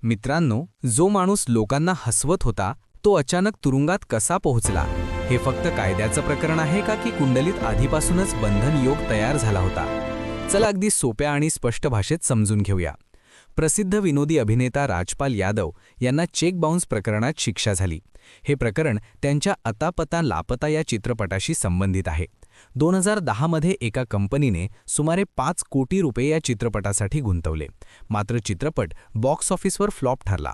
मित्रांनो, जो माणूस लोकांना हसवत होता तो अचानक तुरुंगात कसा पोहोचला? हे फक्त कायद्याचं प्रकरण आहे का की कुंडलीत आधीपासूनच बंधन योग तयार झाला होता? चला अगदी सोप्या आणि स्पष्ट भाषेत समजून घेऊया. प्रसिद्ध विनोदी अभिनेता राजपाल यादव यांना चेक बाउन्स प्रकरणात शिक्षा झाली. हे प्रकरण त्यांच्या अता पता लापता या चित्रपटाशी संबंधित आहे. 2010 मध्ये एका कंपनीने सुमारे 5 कोटी रुपये या चित्रपटासाठी गुंतवले. मात्र चित्रपट बॉक्स ऑफिसवर फ्लॉप ठरला.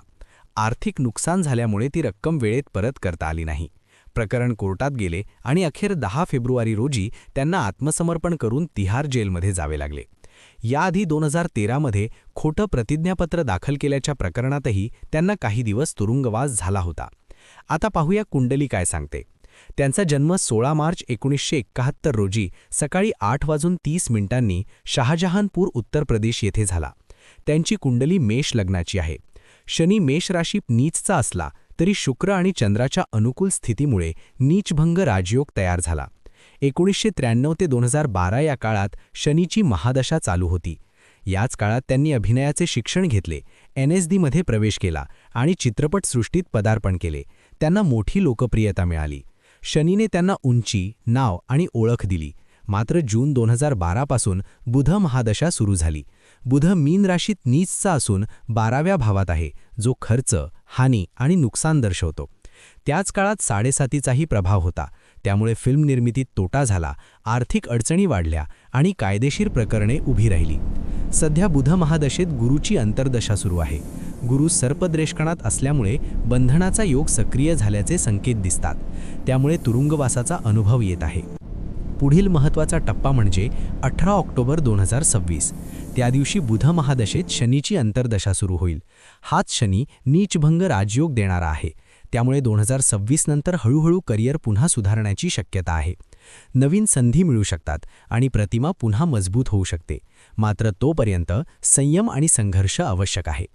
आर्थिक नुकसान झाल्यामुळे ती रक्कम वेळेत परत करता आली नाही. प्रकरण कोर्टात गेले आणि अखेर 10 फेब्रुवारी रोजी त्यांना आत्मसमर्पण करून तिहार जेलमध्ये जावे लागले. याआधी 2013 मध्ये खोटं प्रतिज्ञापत्र दाखल केल्याच्या प्रकरणातही त्यांना काही दिवस तुरुंगवास झाला होता. आता पाहूया कुंडली काय सांगते. त्यांचा जन्म 16 मार्च 1971 रोजी सकाळी 8:30 शहाजहानपूर उत्तर प्रदेश येथे झाला. त्यांची कुंडली मेष लग्नाची आहे. शनी मेष राशीत नीचचा असला तरी शुक्र आणि चंद्राच्या अनुकूल स्थितीमुळे नीचभंग राजयोग तयार झाला. 1993 ते 2012 या काळात शनीची महादशा चालू होती. याच काळात त्यांनी अभिनयाचे शिक्षण घेतले, NSD मध्ये प्रवेश केला आणि चित्रपटसृष्टीत पदार्पण केले. त्यांना मोठी लोकप्रियता मिळाली. शनीने त्यांना उंची, नाव आणि ओळख दिली. मात्र जून 2012 पासून बुध महादशा सुरू झाली. बुध मीन राशीत नीचचा असून 12व्या भावात आहे, जो खर्च, हानी आणि नुकसान दर्शवतो. त्याच काळात 7.5चाही प्रभाव होता. त्यामुळे फिल्म निर्मितीत तोटा झाला, आर्थिक अडचणी वाढल्या आणि कायदेशीर प्रकरणे उभी राहिली. सध्या बुध महादशेत गुरूची अंतर्दशा सुरू आहे. गुरु सर्पद्रेष्कणात असल्यामुळे बंधनाचा योग सक्रिय झाल्याचे संकेत दिसतात. त्यामुळे तुरुंगवासाचा अनुभव येत आहे. पुढील महत्त्वाचा टप्पा म्हणजे 18 ऑक्टोबर 2026. त्या दिवशी बुध महादशेत शनीची अंतर्दशा सुरू होईल. हाच शनी नीचभंग राजयोग देणारा आहे. त्यामुळे 2026 नंतर हळूहळू करिअर पुन्हा सुधारण्याची शक्यता आहे. नवीन संधी मिळू शकतात आणि प्रतिमा पुन्हा मजबूत होऊ शकते. मात्र तोपर्यंत संयम आणि संघर्ष आवश्यक आहे.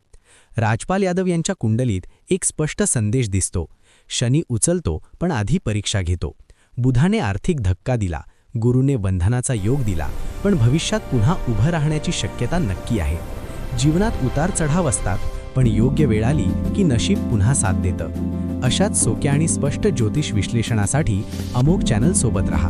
राजपाल यादव यांच्या कुंडलीत एक स्पष्ट संदेश दिसतो. शनी उचलतो पण आधी परीक्षा घेतो. बुधाने आर्थिक धक्का दिला, गुरुने बंधनाचा योग दिला, पण भविष्यात पुन्हा उभं राहण्याची शक्यता नक्की आहे. जीवनात उतार चढाव असतात, पण योग्य वेळ आली की नशीब पुन्हा साथ देतं. अशाच सोक्या आणि स्पष्ट ज्योतिष विश्लेषणासाठी अमोघ चॅनल सोबत रहा.